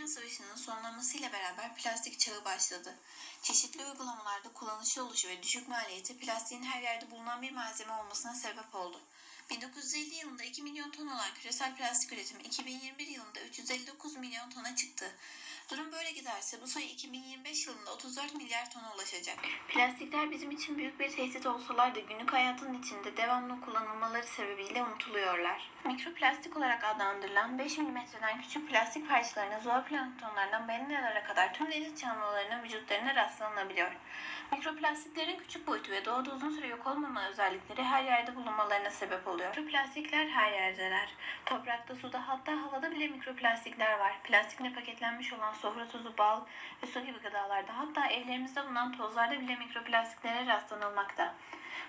Dünya Savaşı'nın sonlanmasıyla beraber plastik çağı başladı. Çeşitli uygulamalarda kullanışlı oluşu ve düşük maliyeti plastiğin her yerde bulunan bir malzeme olmasına sebep oldu. 1950 yılında 2 milyon ton olan küresel plastik üretimi 2021 yılında 359 milyon tona çıktı. Durum böyle giderse bu sayı 2025 yılında 34 milyar tona ulaşacak. Plastikler bizim için büyük bir tehdit olsalar da günlük hayatın içinde devamlı kullanılmaları sebebiyle unutuluyorlar. Mikroplastik olarak adlandırılan 5 milimetreden küçük plastik parçalarına zooplanktonlardan balinalara kadar tüm deniz canlılarının vücutlarına rastlanabiliyor. Mikroplastiklerin küçük boyutu ve doğada uzun süre yok olmama özellikleri her yerde bulunmalarına sebep oluyor. Mikroplastikler her yerdeler. Toprakta, suda, hatta havada bile mikroplastikler var. Plastikle paketlenmiş olan sofra tozu, bal ve su gibi gıdalarda, hatta evlerimizde bulunan tozlarda bile mikroplastiklere rastlanılmakta.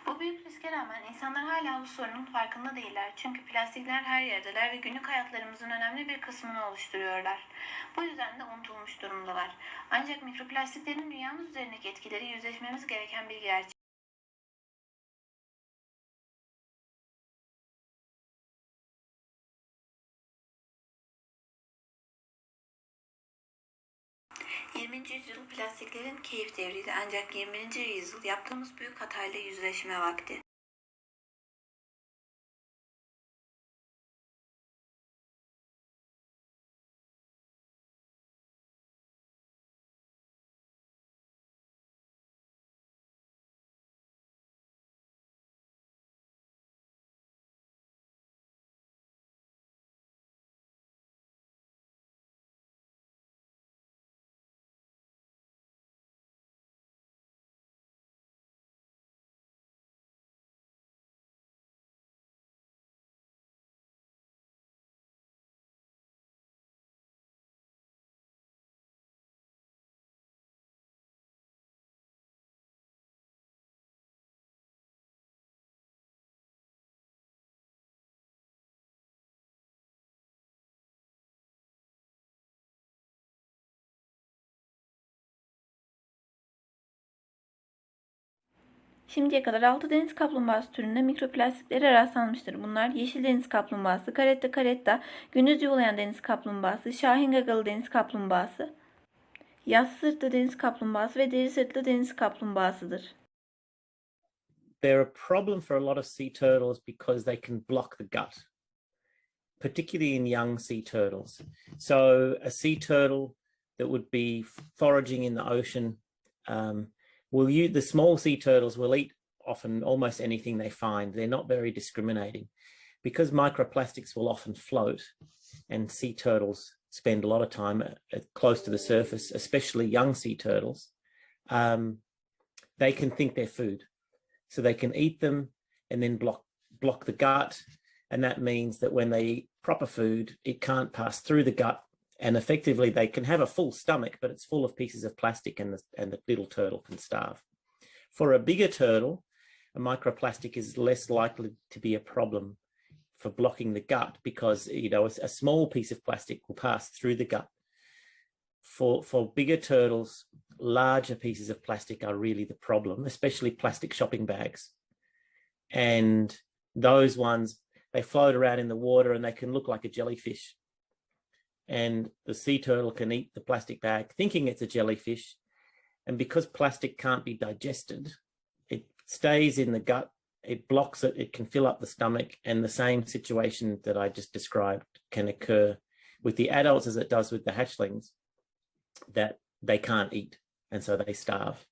Bu büyük riske rağmen insanlar hala bu sorunun farkında değiller. Çünkü plastikler her yerdeler ve günlük hayatlarımızın önemli bir kısmını oluşturuyorlar. Bu yüzden de unutulmuş durumdalar. Ancak mikroplastiklerin dünyamız üzerindeki etkileri yüzleşmemiz gereken bir gerçek. ...20. yüzyıl plastiklerin keyif devriydi, ancak 21. yüzyıl yaptığımız büyük hatayla yüzleşme vakti. Şimdiye kadar 6 deniz kaplumbağası türünde mikroplastiklere rastlanmıştır. Bunlar yeşil deniz kaplumbağası, caretta caretta, gündüz yuvalayan deniz kaplumbağası, şahin gagalı deniz kaplumbağası, yassı sırtlı deniz kaplumbağası ve deri sırtlı deniz kaplumbağasıdır. They're a problem for a lot of sea turtles because they can block the gut, particularly in young sea turtles. So a sea turtle that would be foraging in the ocean the small sea turtles will eat often almost anything they find. They're not very discriminating. Because microplastics will often float, and sea turtles spend a lot of time close to the surface, especially young sea turtles, they can think they're food. So they can eat them and then block the gut. And that means that when they eat proper food, it can't pass through the gut. And effectively, they can have a full stomach, but it's full of pieces of plastic, and the little turtle can starve. For a bigger turtle, a microplastic is less likely to be a problem for blocking the gut because, a small piece of plastic will pass through the gut. For bigger turtles, larger pieces of plastic are really the problem, especially plastic shopping bags. And those ones, they float around in the water and they can look like a jellyfish. And the sea turtle can eat the plastic bag thinking it's a jellyfish. And because plastic can't be digested, it stays in the gut, it blocks it, it can fill up the stomach, and the same situation that I just described can occur with the adults as it does with the hatchlings, that they can't eat, and so they starve.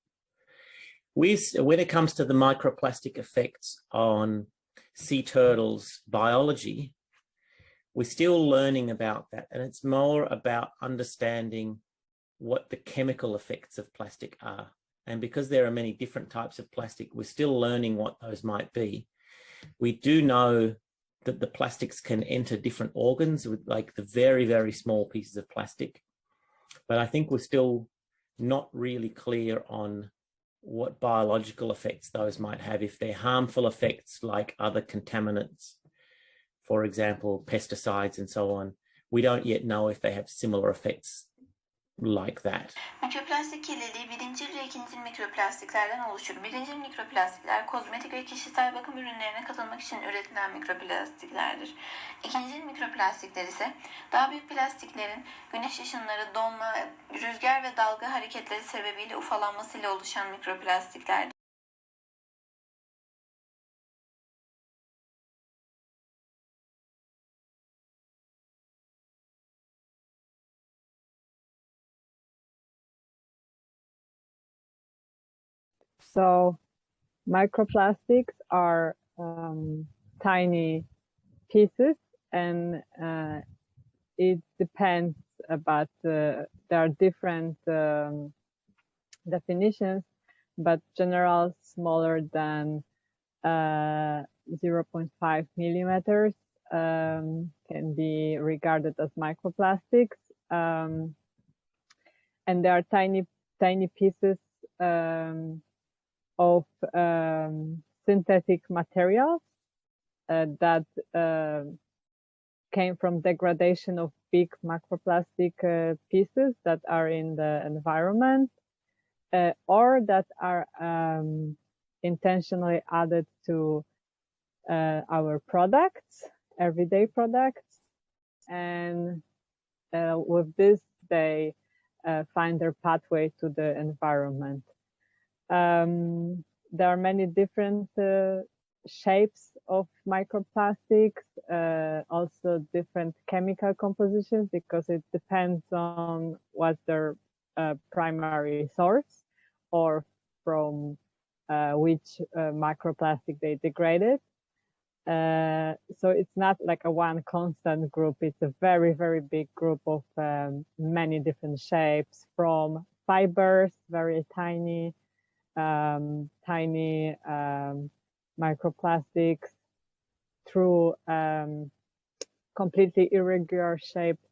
When it comes to the microplastic effects on sea turtles' biology, we're still learning about that, and it's more about understanding what the chemical effects of plastic are. And because there are many different types of plastic, we're still learning what those might be. We do know that the plastics can enter different organs with like the very, very small pieces of plastic. But I think we're still not really clear on what biological effects those might have, if they're harmful effects like other contaminants, for example, pesticides and so on. We don't yet know if they have similar effects like that. Mikroplastik kirliliği birincil ve ikincil mikroplastiklerden oluşur. Birincil mikroplastikler kozmetik ve kişisel bakım ürünlerine katılmak için üretilen mikroplastiklerdir. İkincil mikroplastikler ise daha büyük plastiklerin güneş ışınları, donma, rüzgar ve dalga hareketleri sebebiyle ufalanmasıyla oluşan mikroplastiklerdir. So microplastics are tiny pieces, and it depends about there are different definitions, but general smaller than 0.5 millimeters can be regarded as microplastics, and they are tiny pieces of synthetic materials that came from degradation of big macroplastic pieces that are in the environment, or that are intentionally added to our products, everyday products, and with this they find their pathway to the environment. There are many different shapes of microplastics, also different chemical compositions, because it depends on what's their primary source or from which microplastic they degraded. So it's not like a one constant group. It's a very, very big group of many different shapes, from fibers, very tiny, microplastics, through completely irregular shaped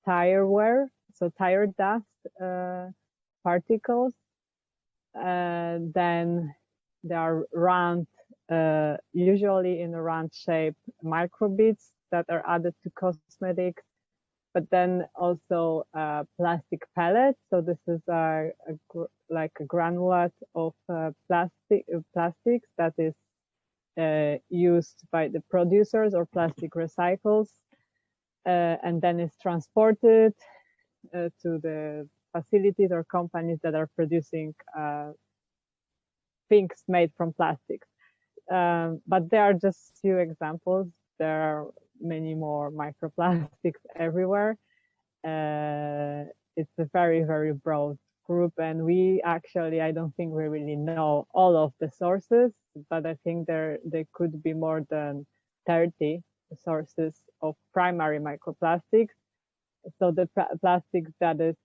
tire wear, so tire dust particles. Then there are round, usually in a round shape, microbeads that are added to cosmetics, but then also plastic pellets. So this is like a granulate of plastics that is used by the producers or plastic recycles, and then is transported to the facilities or companies that are producing things made from plastics. But there are just few examples. There are many more microplastics everywhere. It's a very, very broad group, and we actually, I don't think we really know all of the sources, but I think there could be more than 30 sources of primary microplastics. So the plastics that is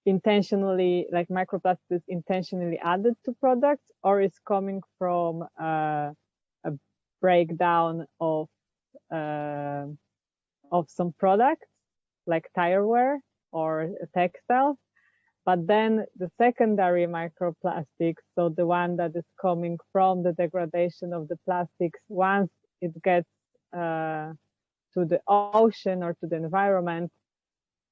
intentionally, like microplastics intentionally added to products, or is coming from a breakdown of some products like tire wear or textiles. But then the secondary microplastics, so the one that is coming from the degradation of the plastics, once it gets to the ocean or to the environment,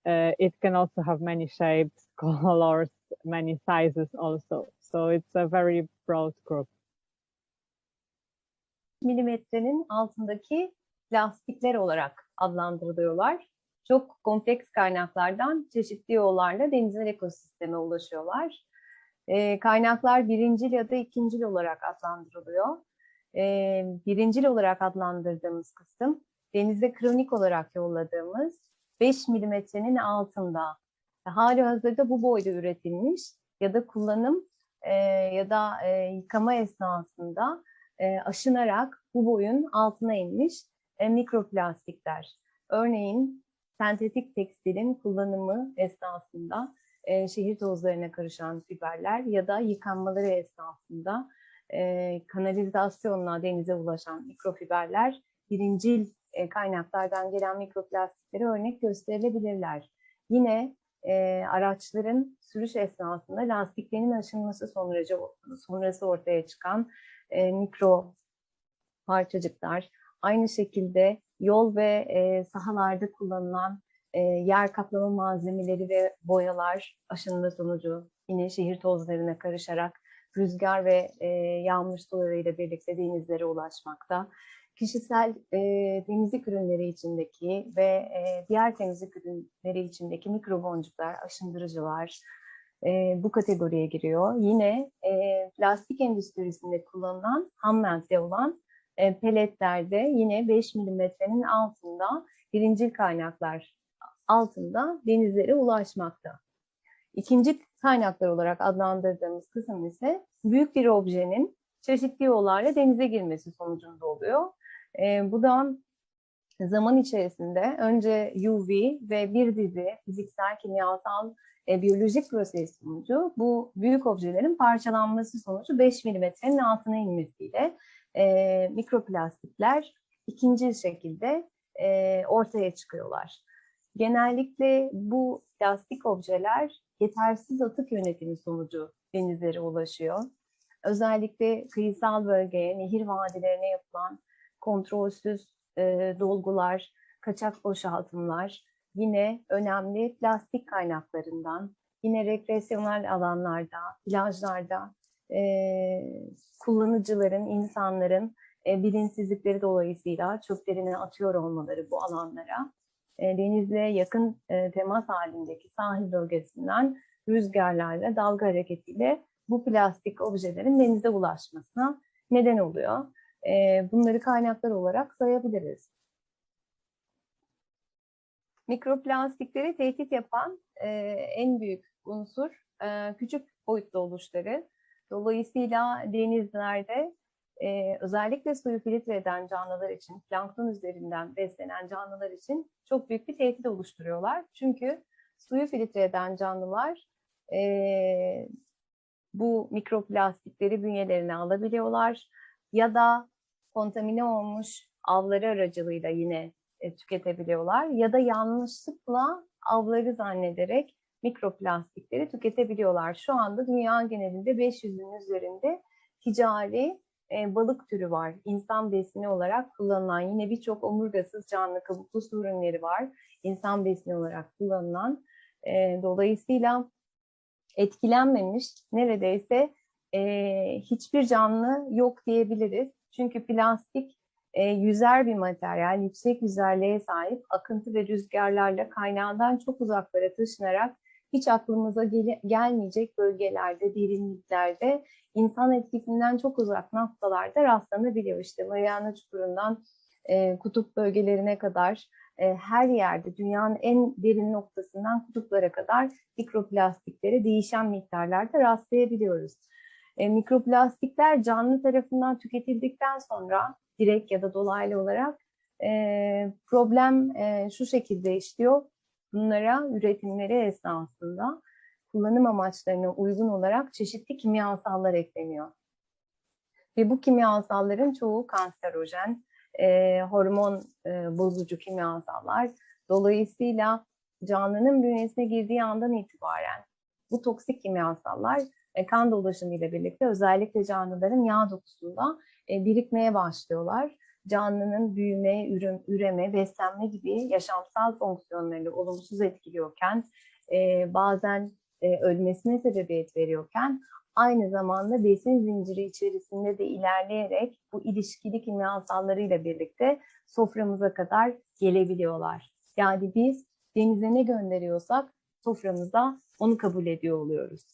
it can also have many shapes, colors, many sizes also. So it's a very broad group. Milimetrenin altındaki plastikler olarak adlandırılıyorlar. Çok kompleks kaynaklardan çeşitli yollarla denizler ekosisteme ulaşıyorlar. Kaynaklar birincil ya da ikincil olarak adlandırılıyor. Birincil olarak adlandırdığımız kısım denize kronik olarak yolladığımız 5 milimetrenin altında hali hazırda bu boyda üretilmiş ya da kullanım ya da yıkama esnasında aşınarak bu boyun altına inmiş mikroplastikler. Örneğin sentetik tekstilin kullanımı esnasında şehir tozlarına karışan fiberler ya da yıkanmaları esnasında kanalizasyonla denize ulaşan mikrofiberler birincil kaynaklardan gelen mikroplastiklere örnek gösterilebilirler. Yine araçların sürüş esnasında lastiklerin aşınması sonrası ortaya çıkan mikro parçacıklar, aynı şekilde yol ve sahalarda kullanılan yer kaplama malzemeleri ve boyalar aşınma sonucu yine şehir tozlarına karışarak rüzgar ve yağmur sularıyla birlikte denizlere ulaşmakta. Kişisel temizlik ürünleri içindeki ve diğer temizlik ürünleri içindeki mikroboncuklar, aşındırıcılar bu kategoriye giriyor. Yine plastik endüstrisinde kullanılan ham madde olan peletlerde yine 5 milimetrenin altında birincil kaynaklar altında denizlere ulaşmakta. İkinci kaynaklar olarak adlandırdığımız kısım ise büyük bir objenin çeşitli yollarla denize girmesi sonucunda oluyor. Bu da zaman içerisinde önce UV ve bir dizi fiziksel, kimyasal, biyolojik proses sonucu bu büyük objelerin parçalanması sonucu 5 milimetrenin altına inmesiyle mikroplastikler ikinci şekilde ortaya çıkıyorlar. Genellikle bu plastik objeler yetersiz atık yönetimi sonucu denizlere ulaşıyor. Özellikle kıyısal bölgeye, nehir vadilerine yapılan kontrolsüz dolgular, kaçak boşaltımlar yine önemli plastik kaynaklarından, yine rekreasyonel alanlarda, plajlarda kullanıcıların, insanların bilinçsizlikleri dolayısıyla çöplerini atıyor olmaları bu alanlara, denizle yakın temas halindeki sahil bölgesinden rüzgarlarla, dalga hareketiyle bu plastik objelerin denize ulaşmasına neden oluyor. Bunları kaynaklar olarak sayabiliriz. Mikroplastikleri tehdit yapan en büyük unsur küçük boyutlu oluşları. Dolayısıyla denizlerde özellikle suyu filtre eden canlılar için, plankton üzerinden beslenen canlılar için çok büyük bir tehdit oluşturuyorlar. Çünkü suyu filtre eden canlılar bu mikroplastikleri bünyelerine alabiliyorlar ya da kontamine olmuş avları aracılığıyla yine tüketebiliyorlar ya da yanlışlıkla avları zannederek mikroplastikleri tüketebiliyorlar. Şu anda dünya genelinde 500'ün üzerinde ticari balık türü var. İnsan besini olarak kullanılan, yine birçok omurgasız canlı kabuklu su ürünleri var. İnsan besini olarak kullanılan. Dolayısıyla etkilenmemiş neredeyse hiçbir canlı yok diyebiliriz. Çünkü plastik yüzer bir materyal, yüksek yüzerliğe sahip, akıntı ve rüzgarlarla kaynağından çok uzaklara taşınarak hiç aklımıza gelmeyecek bölgelerde, derinliklerde, insan etkisinden çok uzak noktalarda rastlanabiliyor. İşte Mariana Çukuru'ndan kutup bölgelerine kadar her yerde, dünyanın en derin noktasından kutuplara kadar mikroplastiklere değişen miktarlarda rastlayabiliyoruz. Mikroplastikler canlı tarafından tüketildikten sonra direkt ya da dolaylı olarak problem şu şekilde işliyor. Bunlara üretimleri esnasında kullanım amaçlarına uygun olarak çeşitli kimyasallar ekleniyor. Ve bu kimyasalların çoğu kanserojen, hormon bozucu kimyasallar. Dolayısıyla canlının bünyesine girdiği andan itibaren bu toksik kimyasallar kan dolaşımı ile birlikte özellikle canlıların yağ dokusunda birikmeye başlıyorlar. Canlının büyüme, üreme, beslenme gibi yaşamsal fonksiyonlarını olumsuz etkiliyorken, bazen ölmesine sebebiyet veriyorken, aynı zamanda besin zinciri içerisinde de ilerleyerek bu ilişkili kimyasallarıyla birlikte soframıza kadar gelebiliyorlar. Yani biz denize ne gönderiyorsak soframıza onu kabul ediyor oluyoruz.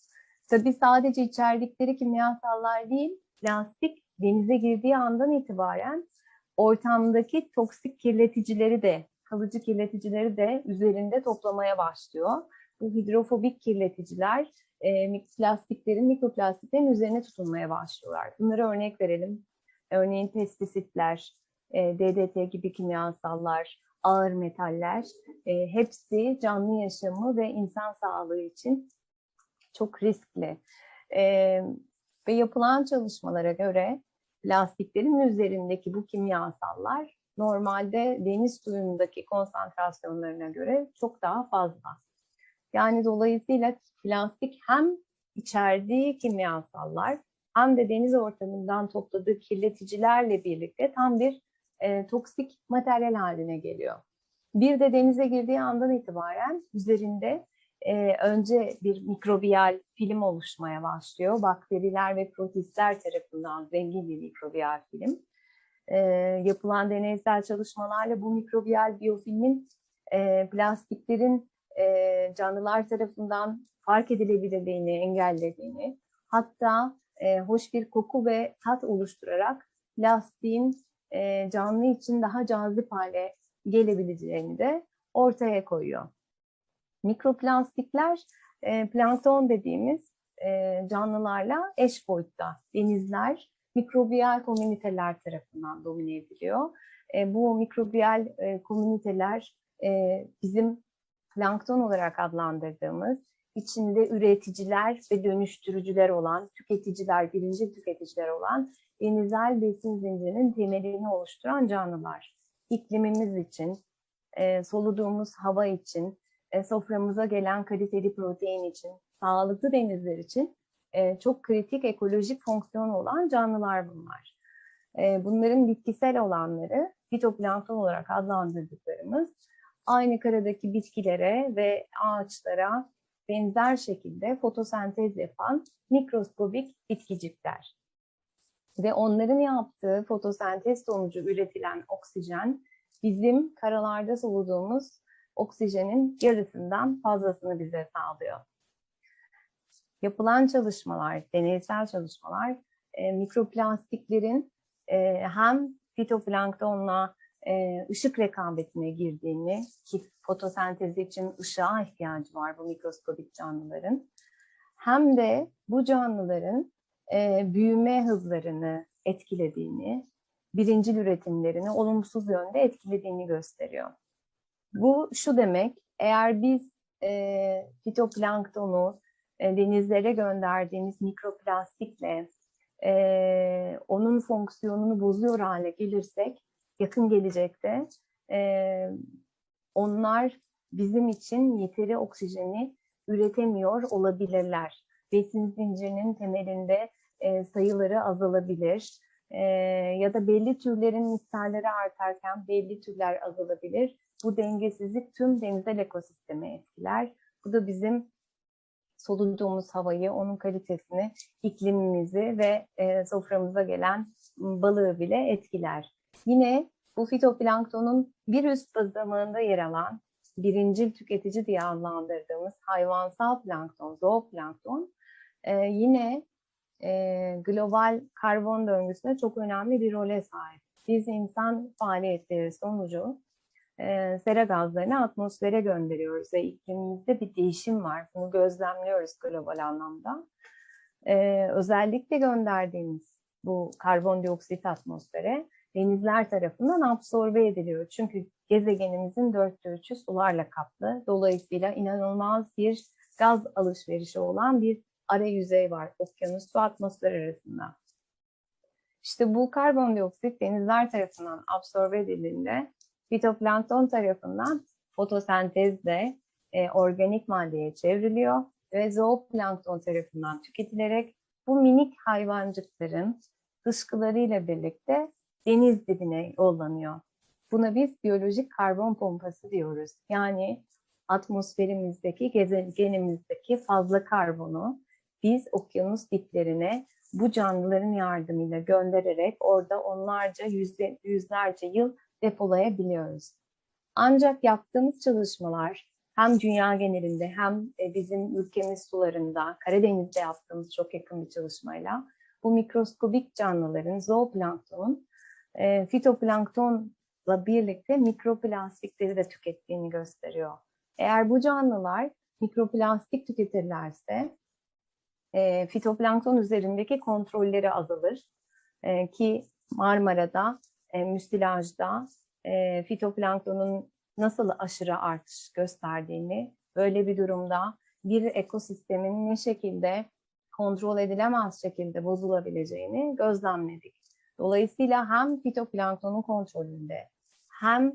Tabii sadece içerdikleri kimyasallar değil, plastik denize girdiği andan itibaren ortamdaki toksik kirleticileri de, kalıcı kirleticileri de üzerinde toplamaya başlıyor. Bu hidrofobik kirleticiler mikroplastiklerin üzerine tutunmaya başlıyorlar. Bunlara örnek verelim. Örneğin pestisitler, DDT gibi kimyasallar, ağır metaller, hepsi canlı yaşamı ve insan sağlığı için çok riskli. Ve yapılan çalışmalara göre plastiklerin üzerindeki bu kimyasallar normalde deniz suyundaki konsantrasyonlarına göre çok daha fazla. Yani dolayısıyla plastik hem içerdiği kimyasallar hem de deniz ortamından topladığı kirleticilerle birlikte tam bir toksik materyal haline geliyor. Bir de denize girdiği andan itibaren üzerinde önce bir mikrobiyal film oluşmaya başlıyor. Bakteriler ve protistler tarafından zengin bir mikrobiyal film. Yapılan deneysel çalışmalarla bu mikrobiyal biyofilmin plastiklerin canlılar tarafından fark edilebilirliğini engellediğini, hatta hoş bir koku ve tat oluşturarak plastiğin canlı için daha cazip hale gelebileceğini de ortaya koyuyor. Mikroplastikler plankton dediğimiz canlılarla eş boyutta. Denizler mikrobiyal komüniteler tarafından domine ediliyor. Bu mikrobiyal komüniteler bizim plankton olarak adlandırdığımız, içinde üreticiler ve dönüştürücüler olan, tüketiciler, birinci tüketiciler olan denizsel besin zincirinin temelini oluşturan canlılar. İklimimiz için, soluduğumuz hava için, soframıza gelen kaliteli protein için, sağlıklı denizler için çok kritik ekolojik fonksiyonu olan canlılar bunlar. Bunların bitkisel olanları fitoplankton olarak adlandırdıklarımız aynı karadaki bitkilere ve ağaçlara benzer şekilde fotosentez yapan mikroskobik bitkicikler. Ve onların yaptığı fotosentez sonucu üretilen oksijen bizim karalarda soluduğumuz oksijenin yarısından fazlasını bize sağlıyor. Yapılan çalışmalar, deneysel çalışmalar mikroplastiklerin hem fitoplanktonla ışık rekabetine girdiğini, ki fotosentezi için ışığa ihtiyacı var bu mikroskobik canlıların, hem de bu canlıların büyüme hızlarını etkilediğini, birincil üretimlerini olumsuz yönde etkilediğini gösteriyor. Bu şu demek, eğer biz fitoplanktonu denizlere gönderdiğimiz mikroplastikle onun fonksiyonunu bozuyor hale gelirsek, yakın gelecekte onlar bizim için yeteri oksijeni üretemiyor olabilirler. Besin zincirinin temelinde sayıları azalabilir ya da belli türlerin miktarları artarken belli türler azalabilir. Bu dengesizlik tüm denizsel ekosistemi etkiler. Bu da bizim soluduğumuz havayı, onun kalitesini, iklimimizi ve soframıza gelen balığı bile etkiler. Yine bu fitoplanktonun bir üst basamağında yer alan birincil tüketici diye adlandırdığımız hayvansal plankton, zooplankton yine global karbon döngüsünde çok önemli bir role sahip. Biz insan faaliyetleri sonucu sera gazlarını atmosfere gönderiyoruz ve iklimimizde bir değişim var. Bunu gözlemliyoruz global anlamda. Özellikle gönderdiğimiz bu karbondioksit atmosfere denizler tarafından absorbe ediliyor. Çünkü gezegenimizin 3/4'ü sularla kaplı. Dolayısıyla inanılmaz bir gaz alışverişi olan bir ara yüzey var okyanus ve atmosfer arasında. İşte bu karbondioksit denizler tarafından absorbe edildiğinde fitoplankton tarafından fotosentezle organik maddeye çevriliyor ve zooplankton tarafından tüketilerek bu minik hayvancıkların dışkılarıyla birlikte deniz dibine yollanıyor. Buna biz biyolojik karbon pompası diyoruz. Yani atmosferimizdeki, gezegenimizdeki fazla karbonu biz okyanus diplerine bu canlıların yardımıyla göndererek orada onlarca, yüzlerce yıl depolayabiliyoruz. Ancak yaptığımız çalışmalar hem dünya genelinde hem bizim ülkemiz sularında, Karadeniz'de yaptığımız çok yakın bir çalışmayla bu mikroskobik canlıların, zooplanktonun fitoplanktonla birlikte mikroplastikleri de tükettiğini gösteriyor. Eğer bu canlılar mikroplastik tüketirlerse fitoplankton üzerindeki kontrolleri azalır ki Marmara'da, müstilajda fitoplanktonun nasıl aşırı artış gösterdiğini, böyle bir durumda bir ekosistemin ne şekilde kontrol edilemez şekilde bozulabileceğini gözlemledik. Dolayısıyla hem fitoplanktonun kontrolünde hem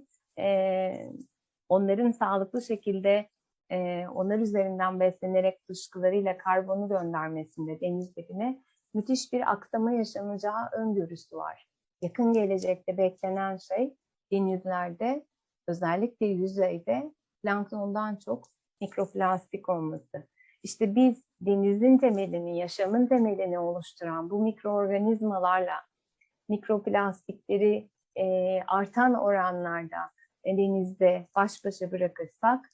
onların sağlıklı şekilde onlar üzerinden beslenerek dışkılarıyla karbonu göndermesinde deniz dibine müthiş bir aksama yaşanacağı öngörüsü var. yakın gelecekte beklenen şey denizlerde, özellikle yüzeyde planktondan çok mikroplastik olması. İşte biz denizin temelini, yaşamın temelini oluşturan bu mikroorganizmalarla mikroplastikleri artan oranlarda denizde baş başa bırakırsak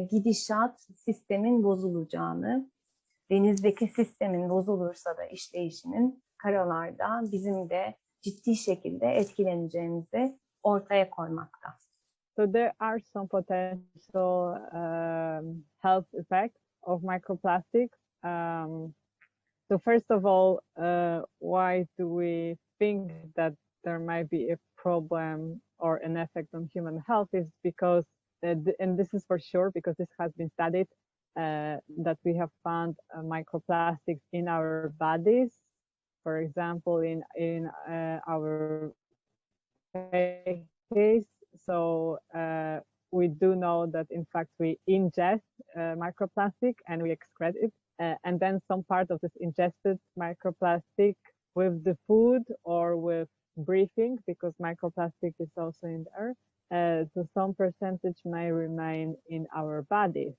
gidişat sistemin bozulacağını, denizdeki sistemin bozulursa da işleyişinin karalarda bizim de ciddi şekilde etkileneceğimizi ortaya koymakta. So there are some potential health effects of microplastics. So first of all, why do we think that there might be a problem or an effect on human health is because, and this is for sure because this has been studied, that we have found microplastics in our bodies. For example, in our case, so we do know that in fact we ingest microplastic and we excrete it, and then some part of this ingested microplastic with the food or with breathing, because microplastic is also in there, so some percentage may remain in our bodies.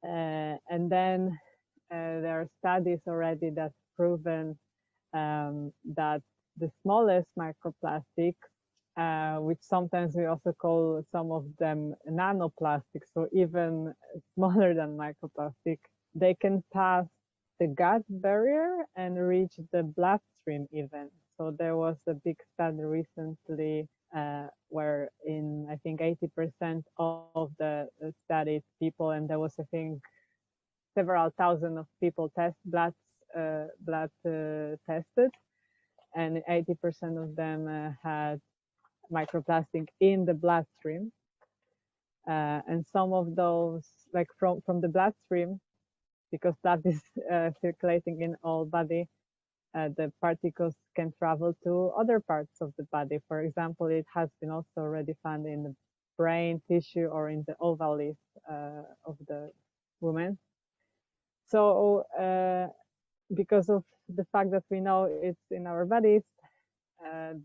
And then there are studies already that's proven that the smallest microplastics, which sometimes we also call some of them nanoplastics, so even smaller than microplastic, they can pass the gut barrier and reach the bloodstream even. So there was a big study recently where in, I think, 80% of the studied people, and there was, I think, several thousand of people blood tested, and 80% of them had microplastic in the bloodstream. And some of those, like from the bloodstream, because blood is circulating in all body, the particles can travel to other parts of the body. For example, it has been also already found in the brain tissue or in the ovaries of the woman. So because of the fact that we know it's in our bodies,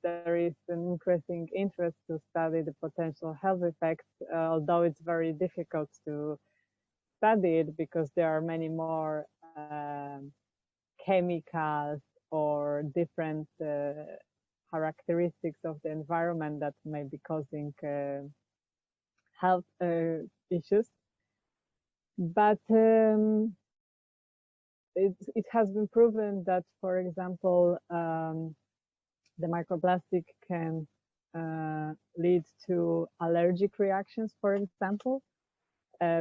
there is an increasing interest to study the potential health effects, although it's very difficult to study it because there are many more chemicals or different characteristics of the environment that may be causing health issues. But it has been proven that, for example, the microplastic can lead to allergic reactions, for example,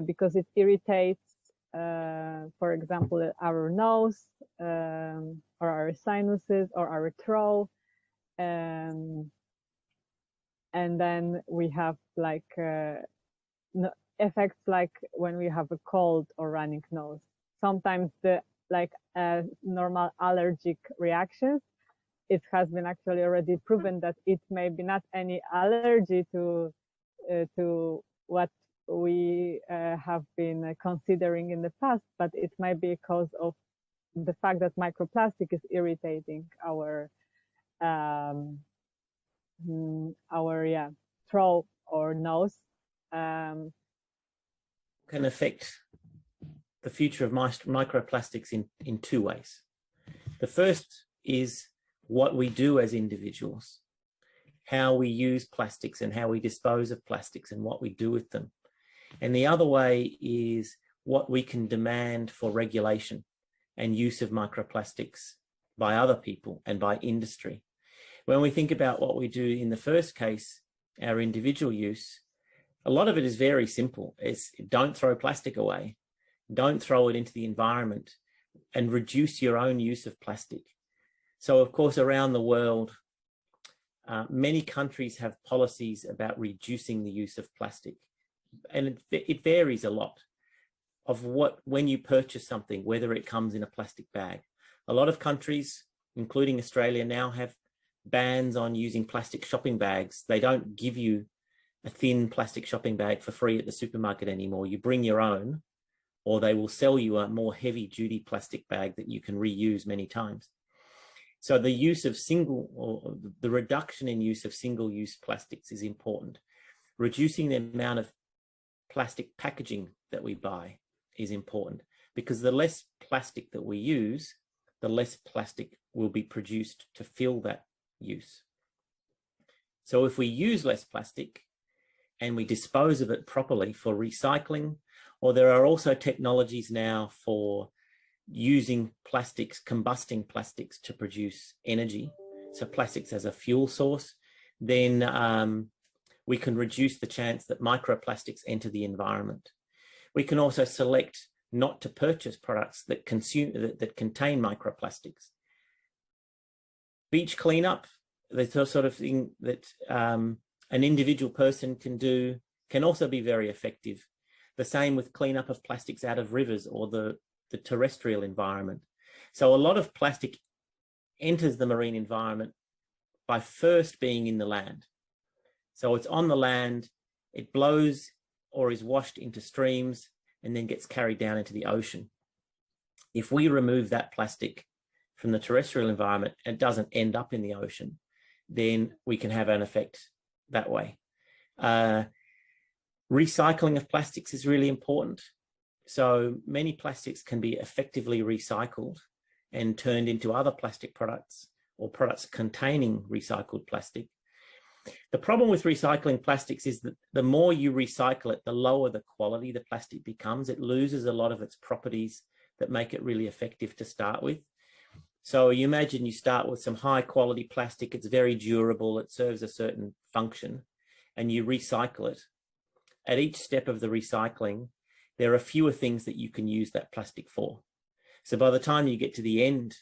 because it irritates, for example, our nose or our sinuses or our throat. And then we have like effects like when we have a cold or running nose. Sometimes the normal allergic reactions, it has been actually already proven that it may be not any allergy to what we have been considering in the past, but it might be because of the fact that microplastic is irritating our throat or nose. Can affect the future of microplastics in two ways. The first is what we do as individuals, how we use plastics and how we dispose of plastics and what we do with them. And the other way is what we can demand for regulation and use of microplastics by other people and by industry. When we think about what we do in the first case, our individual use, a lot of it is very simple. It's don't throw plastic away, don't throw it into the environment, and reduce your own use of plastic. So, of course, around the world, many countries have policies about reducing the use of plastic. And it varies a lot of when you purchase something, whether it comes in a plastic bag. A lot of countries, including Australia, now have bans on using plastic shopping bags. They don't give you a thin plastic shopping bag for free at the supermarket anymore. You bring your own, or they will sell you a more heavy duty plastic bag that you can reuse many times. So the use of the reduction in use of single-use plastics is important. Reducing the amount of plastic packaging that we buy is important, because the less plastic that we use, the less plastic will be produced to fill that use. So if we use less plastic and we dispose of it properly for recycling, or there are also technologies now for using plastics, combusting plastics to produce energy, so plastics as a fuel source, then we can reduce the chance that microplastics enter the environment. We can also select not to purchase products that contain microplastics. Beach cleanup, the sort of thing that an individual person can do, can also be very effective. The same with cleanup of plastics out of rivers or the terrestrial environment. So a lot of plastic enters the marine environment by first being in the land. So it's on the land, it blows or is washed into streams and then gets carried down into the ocean. If we remove that plastic from the terrestrial environment and it doesn't end up in the ocean, then we can have an effect that way. Recycling of plastics is really important. So many plastics can be effectively recycled and turned into other plastic products or products containing recycled plastic. The problem with recycling plastics is that the more you recycle it, the lower the quality the plastic becomes. It loses a lot of its properties that make it really effective to start with. So you imagine you start with some high quality plastic, it's very durable, it serves a certain function, and you recycle it. At each step of the recycling, there are fewer things that you can use that plastic for. So by the time you get to the end,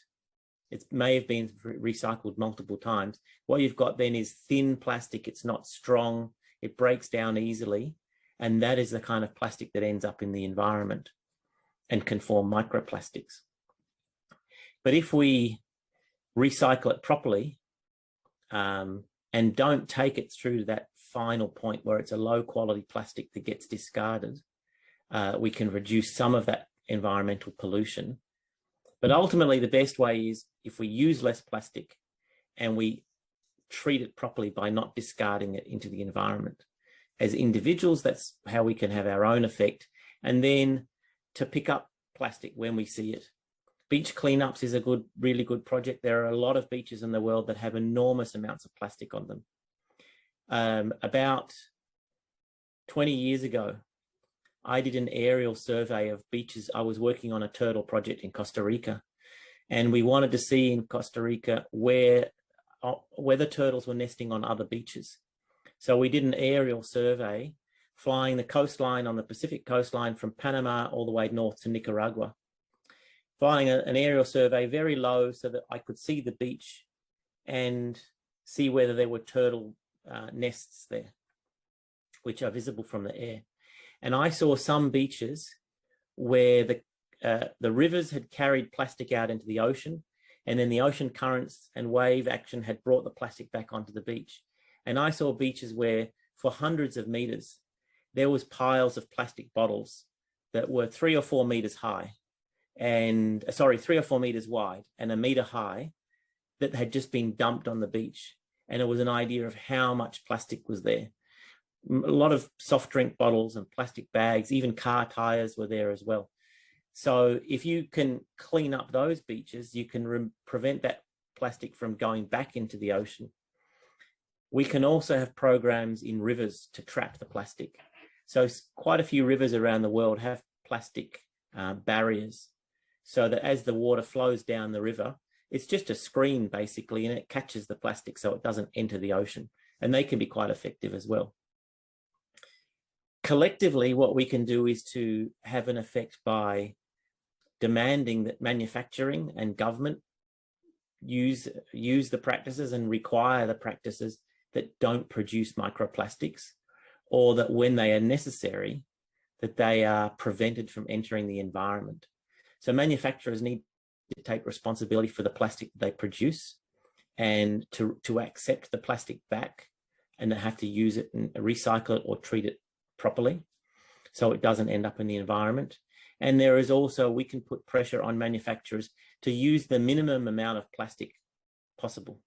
it may have been recycled multiple times. What you've got then is thin plastic, it's not strong, it breaks down easily, and that is the kind of plastic that ends up in the environment and can form microplastics. But if we recycle it properly and don't take it through that final point where it's a low quality plastic that gets discarded, we can reduce some of that environmental pollution. But ultimately, the best way is if we use less plastic and we treat it properly by not discarding it into the environment. As individuals, that's how we can have our own effect. And then to pick up plastic when we see it. Beach cleanups is a really good project. There are a lot of beaches in the world that have enormous amounts of plastic on them. About 20 years ago, I did an aerial survey of beaches. I was working on a turtle project in Costa Rica, and we wanted to see in Costa Rica where the turtles were nesting on other beaches. So we did an aerial survey, flying the coastline on the Pacific coastline from Panama all the way north to Nicaragua, flying an aerial survey very low so that I could see the beach and see whether there were turtle nests there, which are visible from the air. And I saw some beaches where the rivers had carried plastic out into the ocean, and then the ocean currents and wave action had brought the plastic back onto the beach. And I saw beaches where for hundreds of meters, there was piles of plastic bottles that were 3 or 4 meters high and 3 or 4 meters wide and 1 meter high that had just been dumped on the beach. And it was an idea of how much plastic was there. A lot of soft drink bottles and plastic bags, even car tires were there as well. So if you can clean up those beaches, you can prevent that plastic from going back into the ocean. We can also have programs in rivers to trap the plastic. So quite a few rivers around the world have plastic barriers, so that as the water flows down the river, it's just a screen basically, and it catches the plastic so it doesn't enter the ocean. And they can be quite effective as well. Collectively, what we can do is to have an effect by demanding that manufacturing and government use the practices and require the practices that don't produce microplastics, or that when they are necessary, that they are prevented from entering the environment. So manufacturers need to take responsibility for the plastic they produce and to accept the plastic back, and they have to use it and recycle it or treat it properly so it doesn't end up in the environment. And there is also, we can put pressure on manufacturers to use the minimum amount of plastic possible,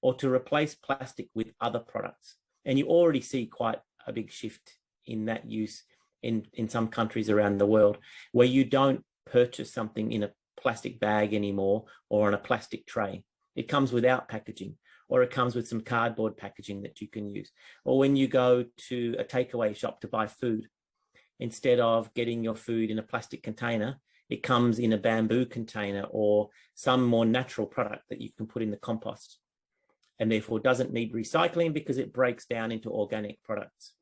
or to replace plastic with other products. And you already see quite a big shift in that use in some countries around the world, where you don't purchase something in a plastic bag anymore or on a plastic tray. It comes without packaging, or it comes with some cardboard packaging that you can use. Or when you go to a takeaway shop to buy food, instead of getting your food in a plastic container, it comes in a bamboo container or some more natural product that you can put in the compost, and therefore doesn't need recycling because it breaks down into organic products.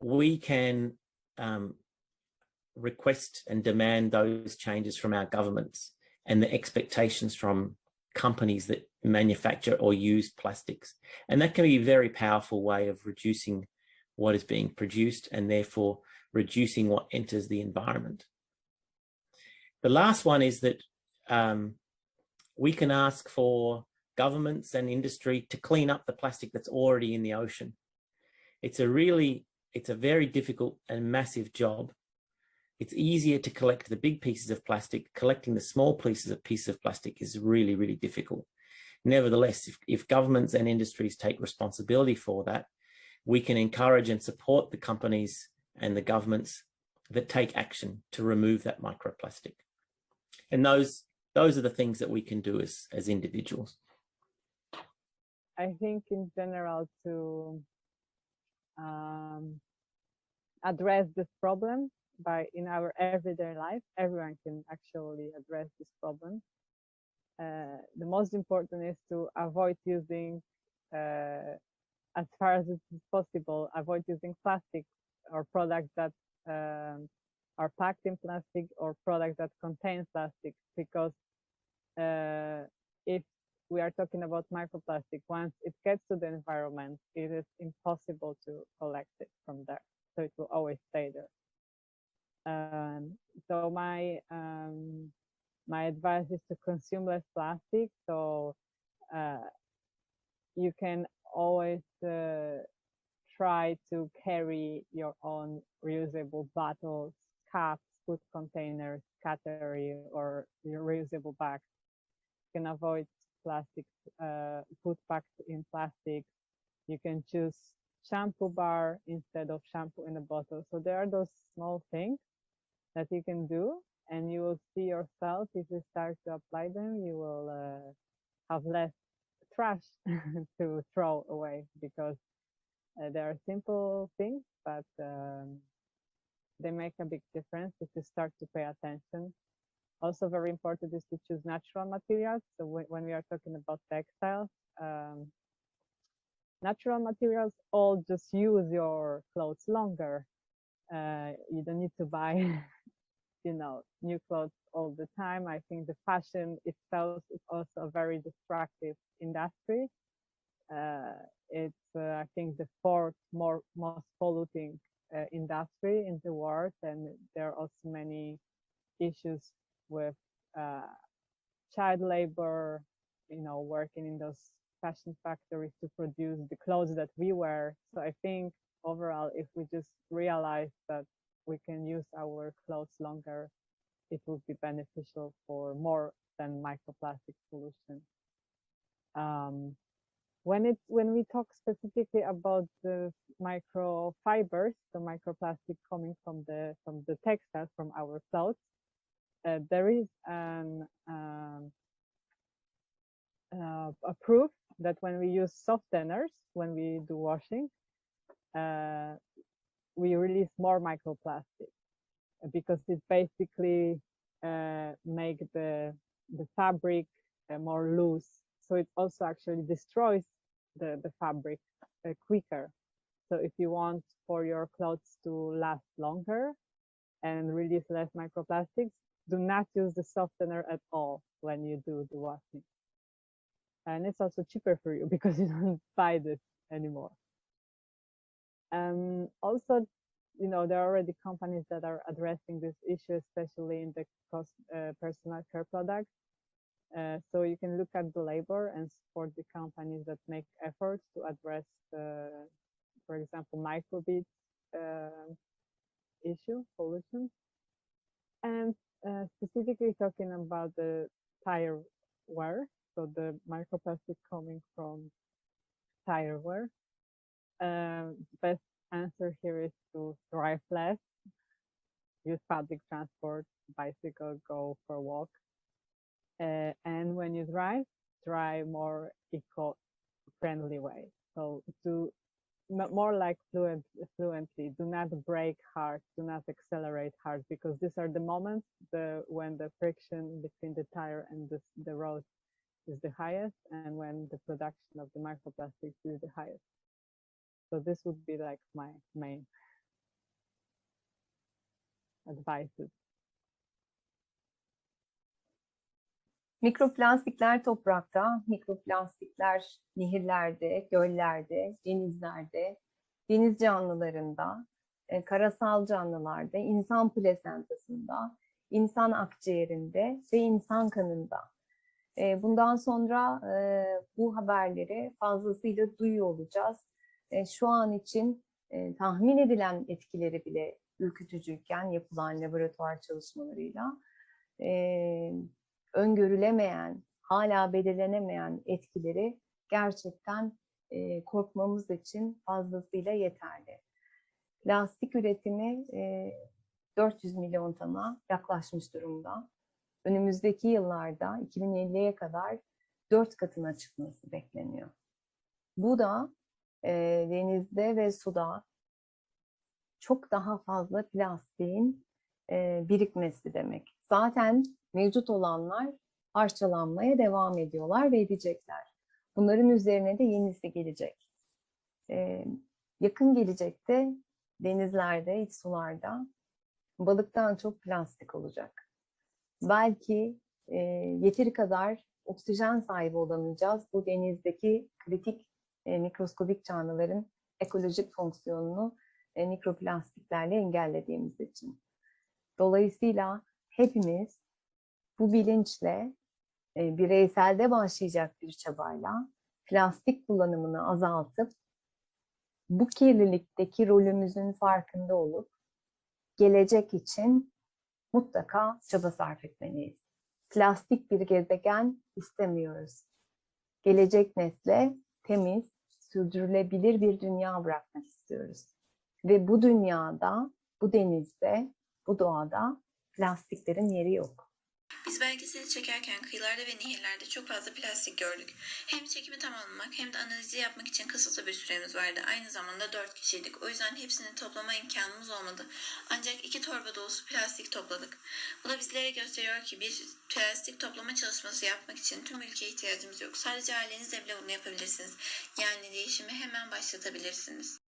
We can request and demand those changes from our governments and the expectations from companies that manufacture or use plastics. And that can be a very powerful way of reducing what is being produced and therefore reducing what enters the environment. The last one is that we can ask for governments and industry to clean up the plastic that's already in the ocean. It's a very difficult and massive job. It's easier to collect the big pieces of plastic. Collecting the small pieces of plastic is really, really difficult. Nevertheless, if governments and industries take responsibility for that, we can encourage and support the companies and the governments that take action to remove that microplastic. And those are the things that we can do as individuals. I think in general to address this problem in our everyday life, everyone can actually address this problem. The most important is to avoid using, as far as it is possible, avoid using plastic or products that are packed in plastic or products that contain plastic, because if we are talking about microplastic, once it gets to the environment, it is impossible to collect it from there. So it will always stay there. So my advice is to consume less plastic. So you can always try to carry your own reusable bottles, cups, food containers, cutlery, or your reusable bags. You can avoid plastic, food packed in plastic. You can choose shampoo bar instead of shampoo in a bottle. So there are those small things that you can do, and you will see yourself, if you start to apply them, you will have less trash to throw away, because they are simple things, but they make a big difference if you start to pay attention. Also very important is to choose natural materials. So when we are talking about textiles, natural materials all just use your clothes longer. You don't need to buy new clothes all the time. I think the fashion itself is also a very destructive industry. It's I think the fourth most polluting industry in the world, and there are also many issues with child labor, working in those fashion factories to produce the clothes that we wear. So I think overall, if we just realize that we can use our clothes longer, it would be beneficial for more than microplastic solution. When we talk specifically about the microfibers, the microplastic coming from the textiles, from our clothes, there is a proof that when we use softeners, when we do washing, we release more microplastic, because it basically make the fabric more loose. So it also actually destroys the fabric quicker. So if you want for your clothes to last longer and release less microplastics, do not use the softener at all when you do the washing. And it's also cheaper for you because you don't buy this anymore. Also, there are already companies that are addressing this issue, especially in the personal care products. So you can look at the label and support the companies that make efforts to address, for example, microbeads pollution. And specifically talking about the tire wear. so the microplastic coming from tire wear. Best answer here is to drive less, use public transport, bicycle, go for a walk. And when you drive more eco-friendly way. So to more like fluently, do not brake hard, do not accelerate hard, because these are the moments when the friction between the tire and the road is the highest, and when the production of the microplastics is the highest. So this would be like my main advices. Mikroplastikler toprakta, mikroplastikler nehirlerde, göllerde, denizlerde, deniz canlılarında, karasal canlılarda, insan plasentasında, insan akciğerinde ve insan kanında. Bundan sonra bu haberleri fazlasıyla duyuyor olacağız. Şu an için tahmin edilen etkileri bile ürkütücüyken yapılan laboratuvar çalışmalarıyla öngörülemeyen, hala belirlenemeyen etkileri gerçekten korkmamız için fazlasıyla yeterli. Plastik üretimi 400 milyon tona yaklaşmış durumda. Önümüzdeki yıllarda 2050'ye kadar 4 katına çıkması bekleniyor. Bu da denizde ve suda çok daha fazla plastiğin birikmesi demek. Zaten mevcut olanlar parçalanmaya devam ediyorlar ve edecekler. Bunların üzerine de yenisi gelecek. Yakın gelecekte denizlerde, iç sularda balıktan çok plastik olacak. Belki yeteri kadar oksijen sahibi olamayacağız. Bu denizdeki kritik mikroskobik canlıların ekolojik fonksiyonunu mikroplastiklerle engellediğimiz için. Dolayısıyla hepimiz bu bilinçle bireyselde başlayacak bir çabayla plastik kullanımını azaltıp bu kirlilikteki rolümüzün farkında olup gelecek için mutlaka çaba sarf etmeliyiz. Plastik bir gezegen istemiyoruz. Gelecek nesle temiz, sürdürülebilir bir dünya bırakmak istiyoruz. Ve bu dünyada, bu denizde, bu doğada plastiklerin yeri yok. Biz belgeseli çekerken kıyılarda ve nehirlerde çok fazla plastik gördük. Hem çekimi tamamlamak hem de analizi yapmak için kısıtlı bir süremiz vardı. Aynı zamanda 4 kişiydik. O yüzden hepsini toplama imkanımız olmadı. Ancak 2 torba dolusu plastik topladık. Bu da bizlere gösteriyor ki bir plastik toplama çalışması yapmak için tüm ülkeye ihtiyacımız yok. Sadece ailenizle bile bunu yapabilirsiniz. Yani değişimi hemen başlatabilirsiniz.